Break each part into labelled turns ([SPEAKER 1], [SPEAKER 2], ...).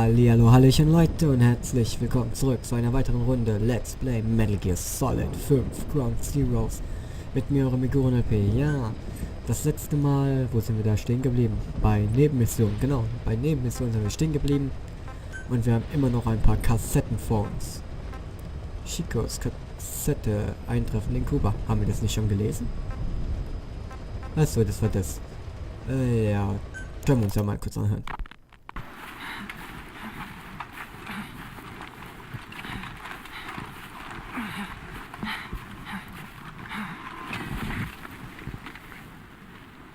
[SPEAKER 1] Halli, hallo, Hallöchen Leute und herzlich willkommen zurück zu einer weiteren Runde Let's Play Metal Gear Solid 5 Ground Zeroes mit mir, eurem MeguronLP. Ja, das letzte Mal, wo sind wir da stehen geblieben? Bei Nebenmissionen, genau, bei Nebenmissionen sind wir stehen geblieben und wir haben immer noch ein paar Kassetten vor uns. Chicos Kassette, Eintreffen in Kuba. Haben wir das nicht schon gelesen? Achso, das war das. Ja, können wir uns ja mal kurz anhören.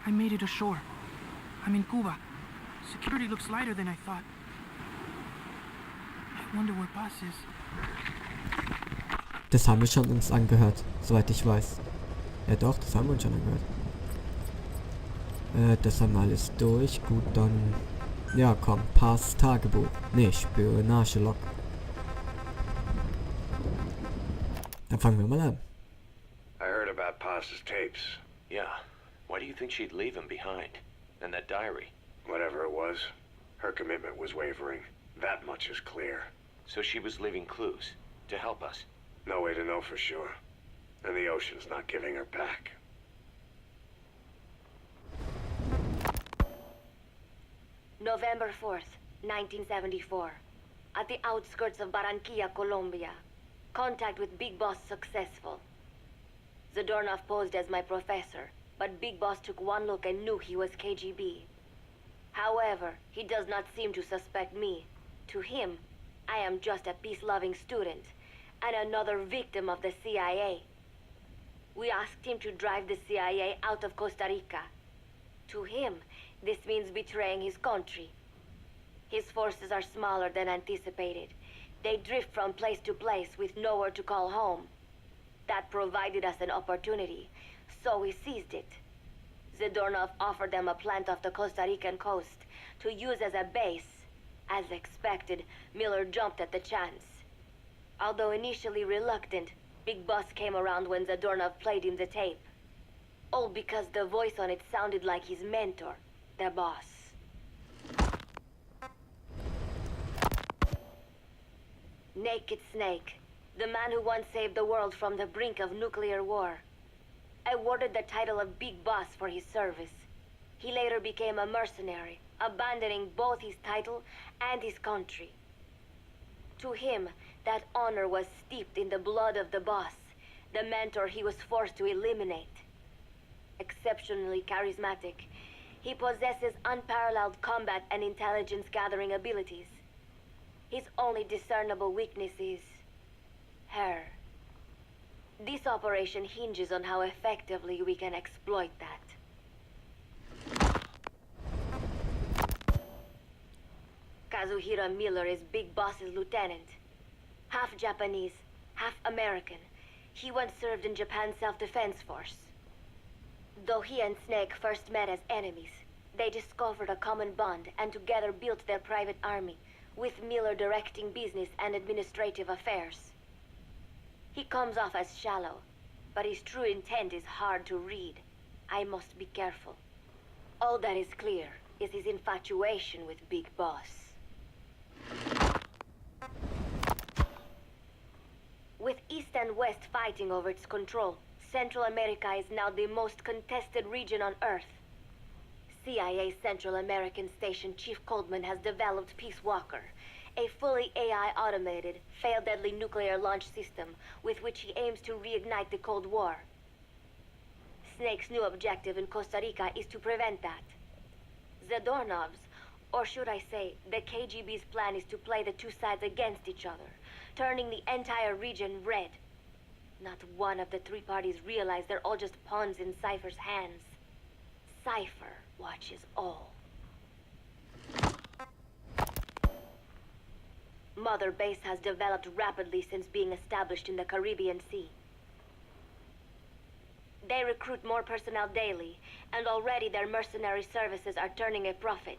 [SPEAKER 2] I made it ashore. I'm in Cuba. Security looks lighter than I thought. I wonder where Paz is.
[SPEAKER 1] Das haben wir schon uns angehört, soweit ich weiß. Ja doch, das haben wir uns schon angehört. Das haben wir alles durch. Gut, dann... Ja, komm, Paz Tagebuch. Nee, Spionage-Log. Dann fangen wir mal an.
[SPEAKER 3] I heard about Paz's tapes.
[SPEAKER 4] Yeah. Why do you think she'd leave him behind? And that diary?
[SPEAKER 3] Whatever it was, her commitment was wavering. That much is clear.
[SPEAKER 4] So she was leaving clues to help us.
[SPEAKER 3] No way to know for sure. And the ocean's not giving her back.
[SPEAKER 5] November 4th, 1974. At the outskirts of Barranquilla, Colombia. Contact with Big Boss successful. Zadornov posed as my professor, but Big Boss took one look and knew he was KGB. However, he does not seem to suspect me. To him, I am just a peace-loving student, and another victim of the CIA. We asked him to drive the CIA out of Costa Rica. To him, this means betraying his country. His forces are smaller than anticipated. They drift from place to place with nowhere to call home. That provided us an opportunity, so we seized it. Zadornov offered them a plant off the Costa Rican coast to use as a base. As expected, Miller jumped at the chance. Although initially reluctant, Big Boss came around when Zadornov played him the tape. All because the voice on it sounded like his mentor, the boss. Naked Snake, the man who once saved the world from the brink of nuclear war. Awarded the title of Big Boss for his service. He later became a mercenary, abandoning both his title and his country. To him, that honor was steeped in the blood of the boss, the mentor he was forced to eliminate. Exceptionally charismatic, he possesses unparalleled combat and intelligence-gathering abilities. His only discernible weakness is... her. This operation hinges on how effectively we can exploit that. Kazuhira Miller is Big Boss's lieutenant. Half Japanese, half American. He once served in Japan's self-defense force. Though he and Snake first met as enemies, they discovered a common bond and together built their private army, with Miller directing business and administrative affairs. He comes off as shallow, but his true intent is hard to read. I must be careful. All that is clear is his infatuation with Big Boss. With East and West fighting over its control, Central America is now the most contested region on Earth. CIA Central American Station Chief Coldman has developed Peace Walker, a fully AI-automated, fail-deadly nuclear launch system with which he aims to reignite the Cold War. Snake's new objective in Costa Rica is to prevent that. Zadornov's, or should I say, the KGB's plan is to play the two sides against each other, turning the entire region red. Not one of the three parties realize they're all just pawns in Cypher's hands. Cypher watches all. Mother Base has developed rapidly since being established in the Caribbean Sea. They recruit more personnel daily, and already their mercenary services are turning a profit.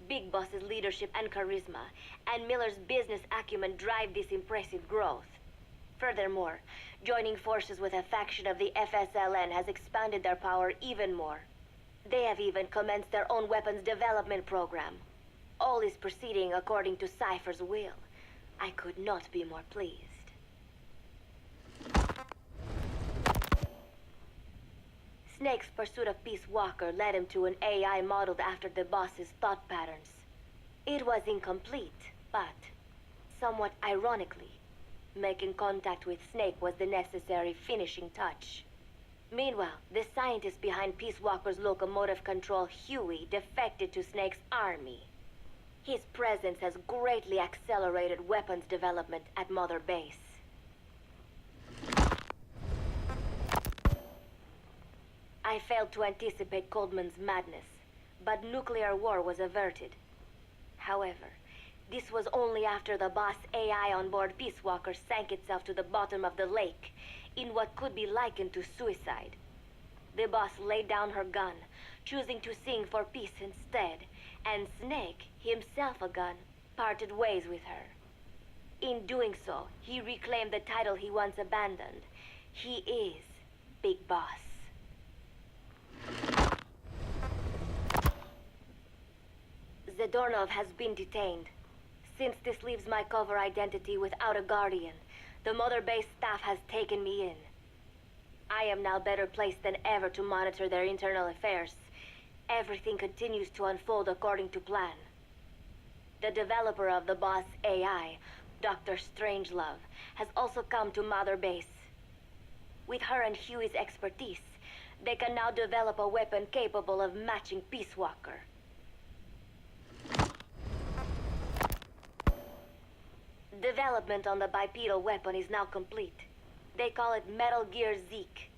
[SPEAKER 5] Big Boss's leadership and charisma, and Miller's business acumen drive this impressive growth. Furthermore, joining forces with a faction of the FSLN has expanded their power even more. They have even commenced their own weapons development program. all is proceeding according to Cypher's will, I could not be more pleased. Snake's pursuit of Peace Walker led him to an AI modeled after the boss's thought patterns. It was incomplete, but, somewhat ironically, making contact with Snake was the necessary finishing touch. Meanwhile, the scientist behind Peace Walker's locomotive control, Huey, defected to Snake's army. His presence has greatly accelerated weapons development at Mother Base. I failed to anticipate Coldman's madness, but nuclear war was averted. However, this was only after the boss AI on board Peace Walker sank itself to the bottom of the lake, in what could be likened to suicide. The boss laid down her gun, choosing to sing for peace instead, and Snake, himself a gun, parted ways with her. In doing so, he reclaimed the title he once abandoned. He is Big Boss. Zadornov has been detained. Since this leaves my cover identity without a guardian, the Mother Base staff has taken me in. I am now better placed than ever to monitor their internal affairs. Everything continues to unfold according to plan. The developer of the boss AI, Dr. Strangelove, has also come to Mother Base. With her and Huey's expertise, they can now develop a weapon capable of matching Peace Walker. Development on the bipedal weapon is now complete. They call it Metal Gear Zeke.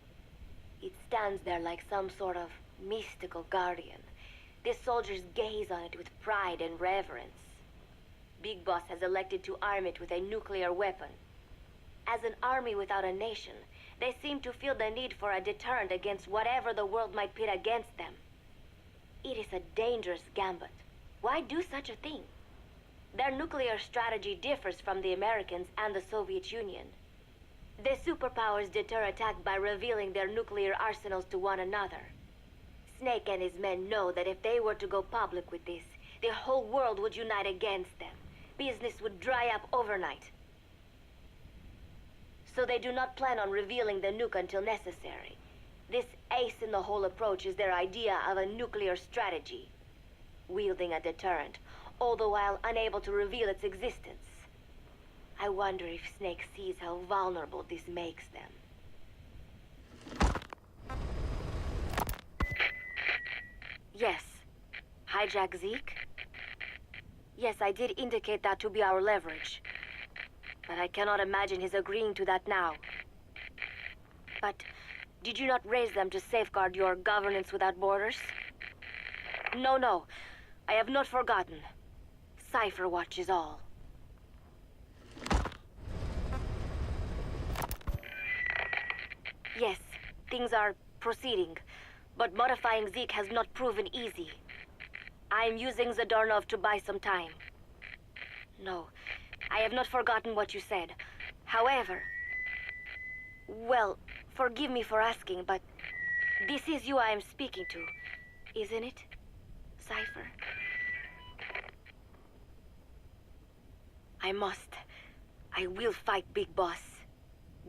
[SPEAKER 5] It stands there like some sort of mystical guardian. The soldiers gaze on it with pride and reverence. Big Boss has elected to arm it with a nuclear weapon. As an army without a nation, they seem to feel the need for a deterrent against whatever the world might pit against them. It is a dangerous gambit. Why do such a thing? Their nuclear strategy differs from the Americans and the Soviet Union. The superpowers deter attack by revealing their nuclear arsenals to one another. Snake and his men know that if they were to go public with this, the whole world would unite against them. Business would dry up overnight. So they do not plan on revealing the nuke until necessary. This ace-in-the-hole approach is their idea of a nuclear strategy. Wielding a deterrent, all the while unable to reveal its existence. I wonder if Snake sees how vulnerable this makes them. Yes. Hijack Zeke? Yes, I did indicate that to be our leverage. But I cannot imagine his agreeing to that now. But did you not raise them to safeguard your governance without borders? No. I have not forgotten. Cypher watches all. Yes, things are proceeding, but modifying Zeke has not proven easy. I am using Zadornov to buy some time. No, I have not forgotten what you said. However, well, forgive me for asking, but this is you I am speaking to, isn't it, Cypher? I will fight Big Boss.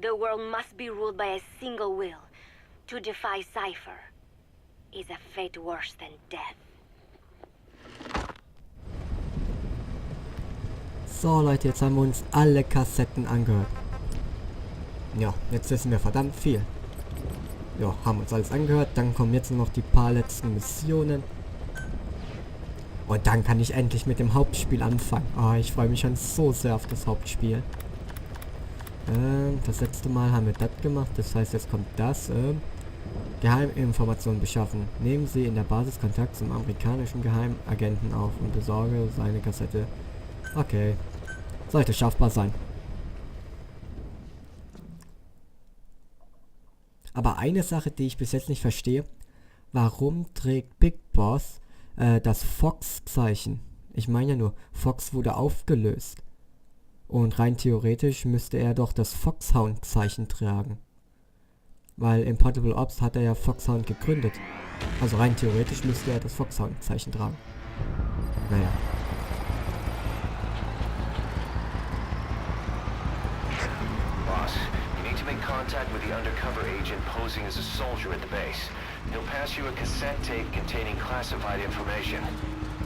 [SPEAKER 5] The world must be ruled by a single will. To defy Cypher is a fate worse than death.
[SPEAKER 1] So Leute, jetzt haben wir uns alle Kassetten angehört. Ja, jetzt wissen wir verdammt viel. Ja, haben uns alles angehört. Dann kommen jetzt nur noch die paar letzten Missionen. Und dann kann ich endlich mit dem Hauptspiel anfangen. Oh, ich freue mich schon so sehr auf das Hauptspiel. Das letzte Mal haben wir das gemacht. Das heißt, jetzt kommt das. Geheiminformationen beschaffen. Nehmen Sie in der Basis Kontakt zum amerikanischen Geheimagenten auf und besorge seine Kassette. Okay. Sollte schaffbar sein. Aber eine Sache, die ich bis jetzt nicht verstehe. Warum trägt Big Boss das Fox-Zeichen? Ich meine ja nur, Fox wurde aufgelöst. Und rein theoretisch müsste er doch das Foxhound-Zeichen tragen. Weil im Portable Ops hat er ja Foxhound gegründet. Also rein theoretisch müsste er das Foxhound-Zeichen tragen. Naja.
[SPEAKER 4] contact with the undercover agent posing as a soldier at the base. He'll pass you a cassette tape containing classified information.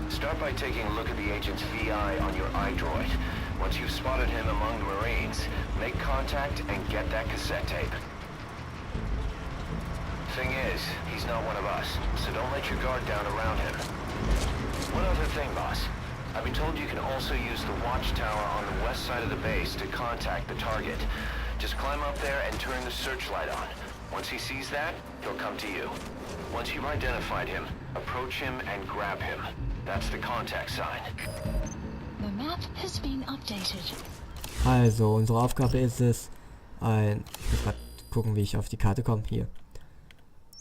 [SPEAKER 4] Start by taking a look at the agent's VI on your iDroid. Once you've spotted him among the Marines, make contact and get that cassette tape. Thing is, he's not one of us, so don't let your guard down around him. One other thing, boss. I've been told you can also use the watchtower on the west side of the base to contact the target. Just climb up there and turn the searchlight on. Once he sees that, he'll come to you. Once you've identified him, approach him and grab him. That's the contact sign.
[SPEAKER 6] The map has been updated.
[SPEAKER 1] Also, unsere Aufgabe ist es, ich muss gerade gucken, wie ich auf die Karte komme. Hier.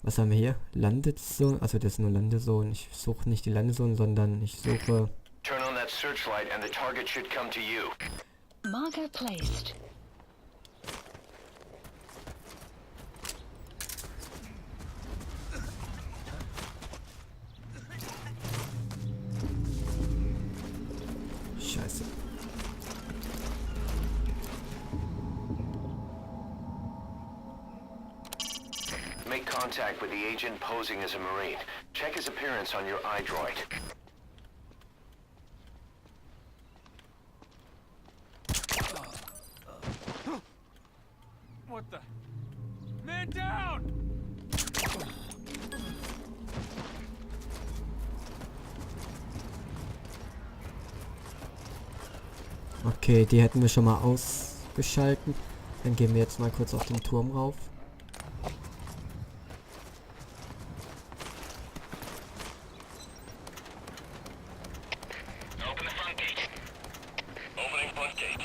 [SPEAKER 1] Was haben wir hier? Landezone, also das ist nur Landezone. Ich suche nicht die Landezone, sondern ich suche...
[SPEAKER 4] Turn on that searchlight and the target should come to you.
[SPEAKER 6] Marker placed.
[SPEAKER 1] Scheiße.
[SPEAKER 4] Make contact with the agent posing as a Marine. Check his appearance on your iDroid.
[SPEAKER 7] What the? Man down!
[SPEAKER 1] Okay, die hätten wir schon mal ausgeschalten. Dann gehen wir jetzt mal kurz auf den Turm rauf.
[SPEAKER 4] Open the front gate. Opening front gate.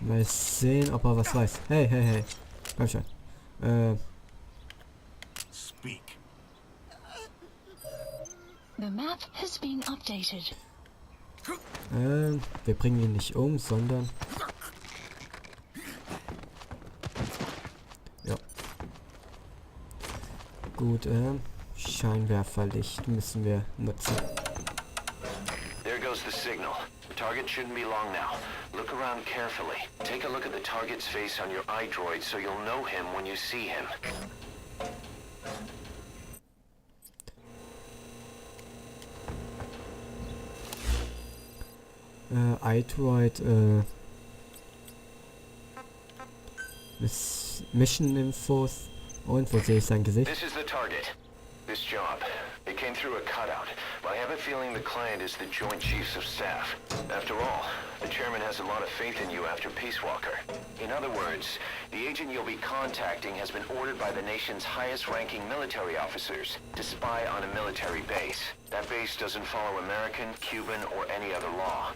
[SPEAKER 1] Mal sehen, ob er was weiß. Hey, hey, hey. Komm schon.
[SPEAKER 3] Speak.
[SPEAKER 6] The map has been updated.
[SPEAKER 1] Wir bringen ihn nicht um, sondern... Ja. Gut, Scheinwerferlicht müssen wir nutzen.
[SPEAKER 4] There goes the signal. The target shouldn't be long now. Look around carefully. Take a look at the target's face on your iDroid so you'll know him when you see him.
[SPEAKER 1] iDroid, Mission Infos. Und wo sehe ich sein Gesicht?
[SPEAKER 4] This is the target. This job. It came through a cutout, but I have a feeling the client is the Joint Chiefs of Staff. After all, the chairman has a lot of faith in you after Peace Walker. In other words, the agent you'll be contacting has been ordered by the nation's highest-ranking military officers to spy on a military base. That base doesn't follow American, Cuban, or any other law.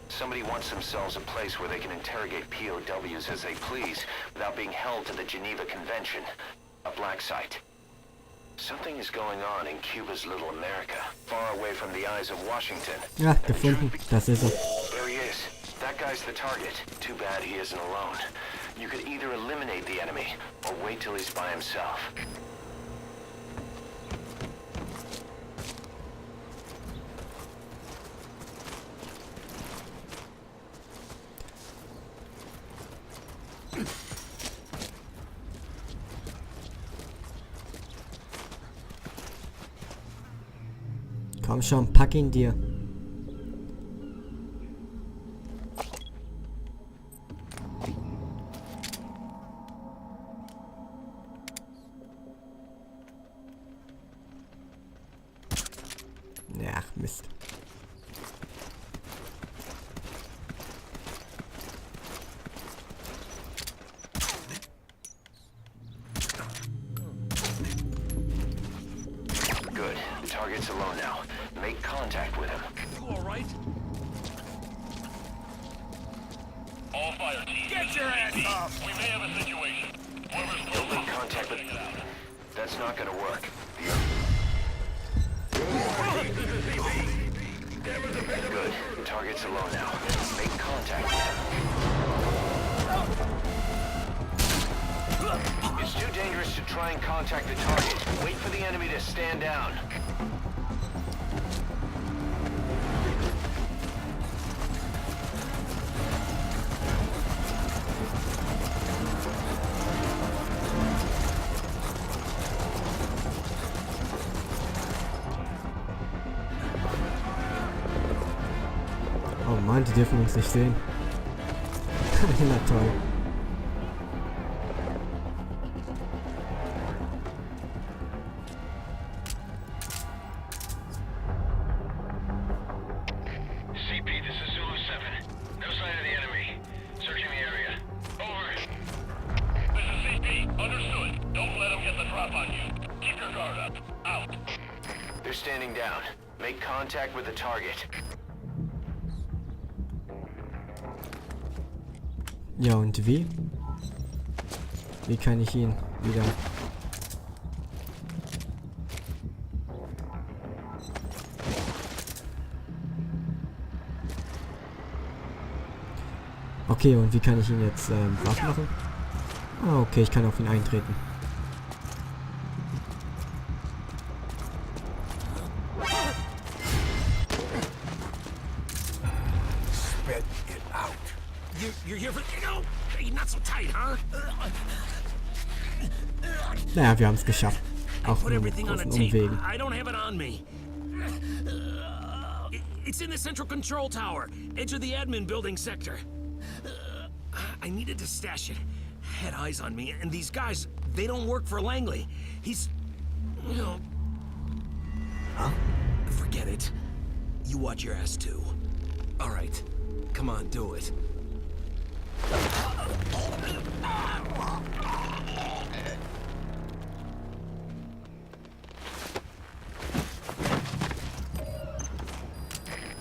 [SPEAKER 4] Somebody wants themselves a place where they can interrogate POWs as they please without being held to the Geneva Convention. A black site. Something is going on in Cuba's little America, far away from the eyes of Washington.
[SPEAKER 1] Ja, gefunden. Das ist er.
[SPEAKER 4] There he is. That guy's the target. Too bad he isn't alone. You could either eliminate the enemy, or wait till he's by himself.
[SPEAKER 1] Komm schon, pack ihn dir. Ach, Mist.
[SPEAKER 4] Good. The target's alone now. Make contact with him.
[SPEAKER 7] You all right?
[SPEAKER 4] All fire teams.
[SPEAKER 7] Get your ass up!
[SPEAKER 4] We may have a situation. Don't make contact with him. That's not gonna work. Good. The target's alone now. Make contact with him. It's too dangerous to try and contact the target. Wait for the enemy to stand down.
[SPEAKER 1] die dürfen uns nicht sehen. Na toll.
[SPEAKER 4] CP, this is Zulu 7. No sign of the enemy. Searching the area. Over. This is CP. Understood. Don't let them get the drop on you. Keep your guard up. Out. They're standing down. Make contact with the target.
[SPEAKER 1] Ja, und wie? Wie kann ich ihn wieder... Okay, und wie kann ich ihn jetzt was machen? Ah, okay, ich kann auf ihn eintreten.
[SPEAKER 7] Spit it out. You're here for... No! You're not so tight, huh?
[SPEAKER 1] Naja, wir haben es geschafft. Auch
[SPEAKER 7] Put
[SPEAKER 1] nur mit
[SPEAKER 7] everything on a
[SPEAKER 1] großen
[SPEAKER 7] tape.
[SPEAKER 1] Umwegen.
[SPEAKER 7] I don't have it on me. It's in the central control tower. Edge of the admin building sector. I needed to stash it. Had eyes on me, and these guys, they don't work for Langley. He's... you know... Huh? Forget it. You watch your ass too. All right. Come on, do it.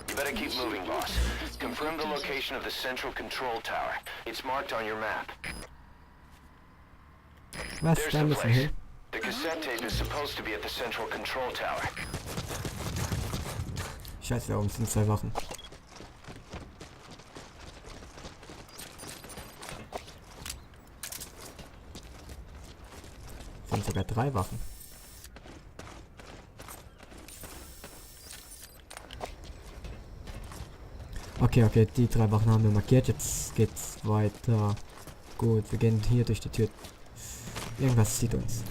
[SPEAKER 4] You better keep moving, boss. Confirm the location of the central control tower. It's marked on your map.
[SPEAKER 1] Was?
[SPEAKER 4] There's
[SPEAKER 1] Da
[SPEAKER 4] the
[SPEAKER 1] müssen wir
[SPEAKER 4] place.
[SPEAKER 1] hin.
[SPEAKER 4] The cassette tape is supposed to be at the central control tower.
[SPEAKER 1] Scheiße, da oben sind 2 Wachen. Sind sogar 3 Wachen. Okay, okay, die 3 Wachen haben wir markiert. Jetzt geht's weiter. Gut, wir gehen hier durch die Tür. Irgendwas sieht uns.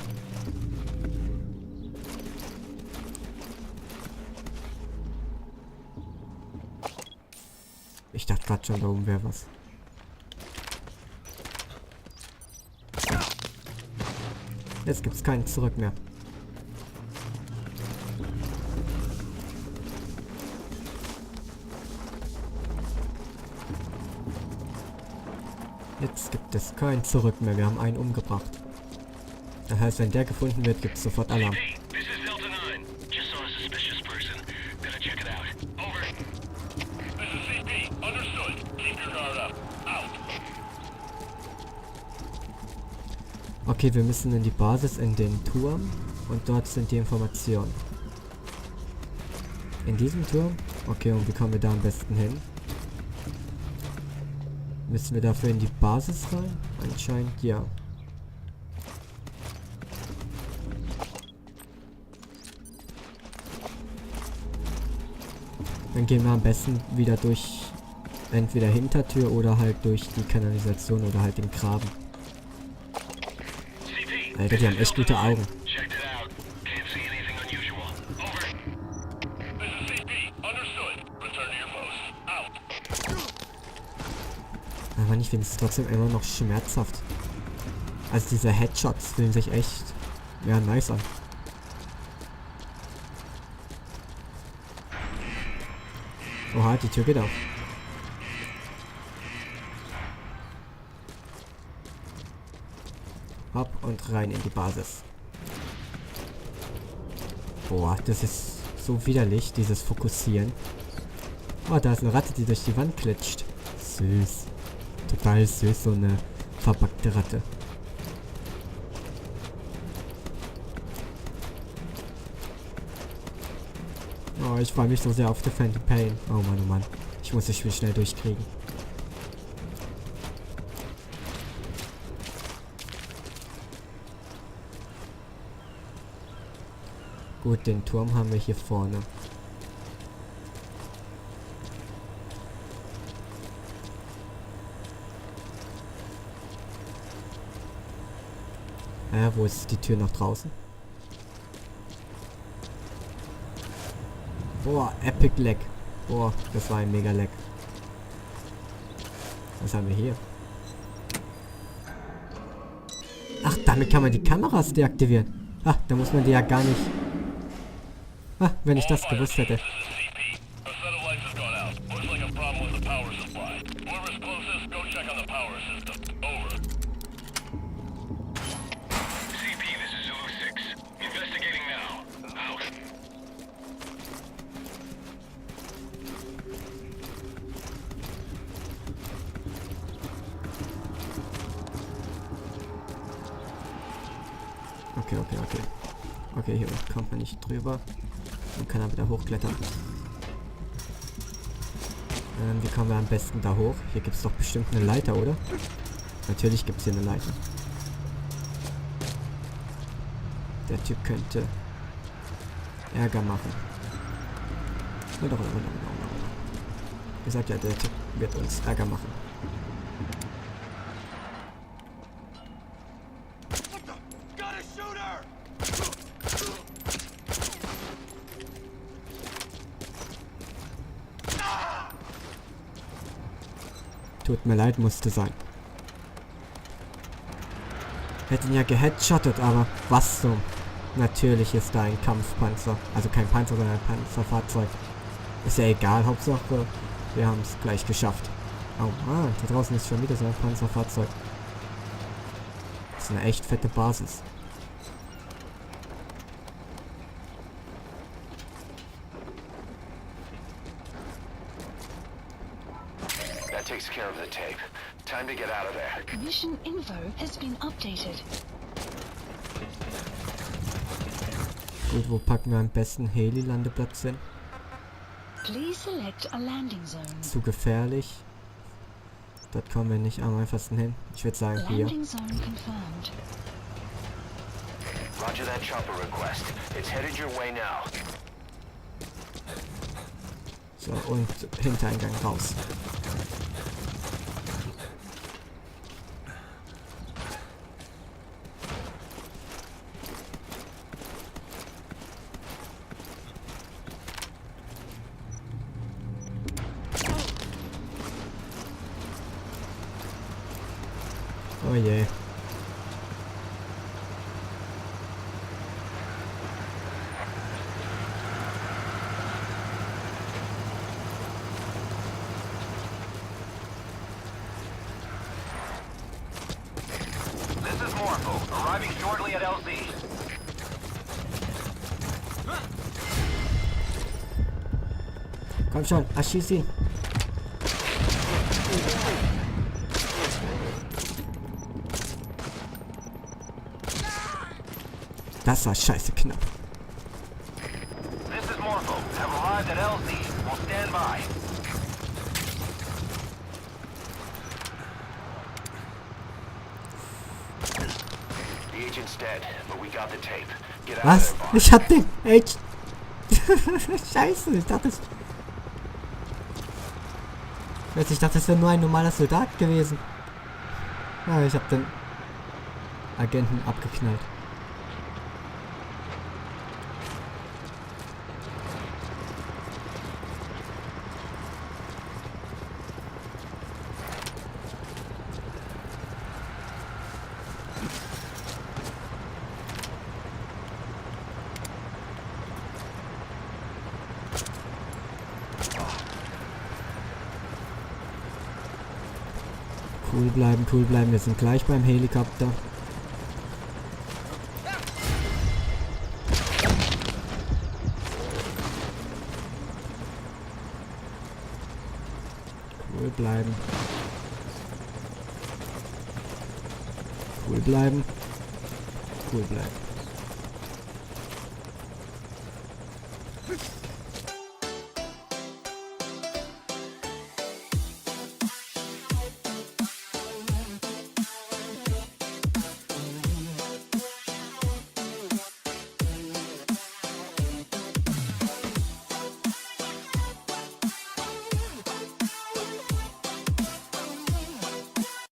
[SPEAKER 1] Ich dachte gerade schon, da oben wäre was. Jetzt gibt's kein Zurück mehr. Jetzt gibt es kein Zurück mehr. Wir haben einen umgebracht. Das heißt, wenn der gefunden wird, gibt es sofort Alarm.
[SPEAKER 4] Hey, this is Delta 9. Just saw a suspicious person. Gotta check it out. Over. This is CP. Understood. Keep your guard up. Out.
[SPEAKER 1] Okay, wir müssen in die Basis, in den Turm. Und dort sind die Informationen. In diesem Turm? Okay, und wie kommen wir da am besten hin? Müssen wir dafür in die Basis rein? Anscheinend ja. Dann gehen wir am besten wieder durch entweder Hintertür oder halt durch die Kanalisation oder halt den Graben. Alter, die haben echt gute Augen. Aber ich finde es trotzdem immer noch schmerzhaft. Also diese Headshots fühlen sich echt, ja, nice an. Oha, die Tür geht auf. Hopp und rein in die Basis. Boah, das ist so widerlich, dieses Fokussieren. Oh, da ist eine Ratte, die durch die Wand klitscht. Süß. Total süß, so eine verpackte Ratte. Oh, ich freue mich so sehr auf The Phantom Pain. Oh Mann, oh Mann. Ich muss das Spiel schnell durchkriegen. Gut, den Turm haben wir hier vorne. Wo ist die Tür nach draußen? Boah, Epic Lag. Boah, das war ein mega Lag. Was haben wir hier? Ach, damit kann man die Kameras deaktivieren. Ah, da muss man die ja gar nicht... Ah, wenn ich das gewusst hätte. Okay, hier kommt man nicht drüber. Man kann aber da hochklettern. Wie kommen wir am besten da hoch? Hier gibt es doch bestimmt eine Leiter, oder? Natürlich gibt es hier eine Leiter. Der Typ könnte Ärger machen. Ihr sagt ja, der Typ wird uns Ärger machen. Tut mir leid, musste sein. Hätte ihn ja geheadshottet, aber was zum... Natürlich ist da ein Kampfpanzer. Also kein Panzer, sondern ein Panzerfahrzeug. Ist ja egal, Hauptsache wir haben es gleich geschafft. Oh, da draußen ist schon wieder so ein Panzerfahrzeug. Das ist eine echt fette Basis.
[SPEAKER 4] That takes care of the tape. Time to get out of there.
[SPEAKER 6] Mission info has been updated.
[SPEAKER 1] Gut, wo packen wir am besten Heli-Landeplatz hin?
[SPEAKER 6] Please select a landing zone.
[SPEAKER 1] Zu gefährlich. Dort kommen wir nicht am einfachsten hin. Ich würde sagen hier.
[SPEAKER 6] Landing zone confirmed.
[SPEAKER 4] Roger that chopper request. It's headed your way now.
[SPEAKER 1] So, und Hintereingang raus. Oh je.
[SPEAKER 4] This is Morpho, arriving shortly at LZ.
[SPEAKER 1] Komm schon, erschieß ihn. Das war scheiße knapp.
[SPEAKER 4] This is Morpho, have arrived at LZ. We'll stand by. The agent's dead, but we got the tape. Get out
[SPEAKER 1] Was?
[SPEAKER 4] of there,
[SPEAKER 1] Ich hab den echt. Scheiße, ich dachte das wäre nur ein normaler Soldat gewesen. Ja, ich hab den Agenten abgeknallt. Cool bleiben, wir sind gleich beim Helikopter. Cool bleiben. Cool bleiben. Cool bleiben.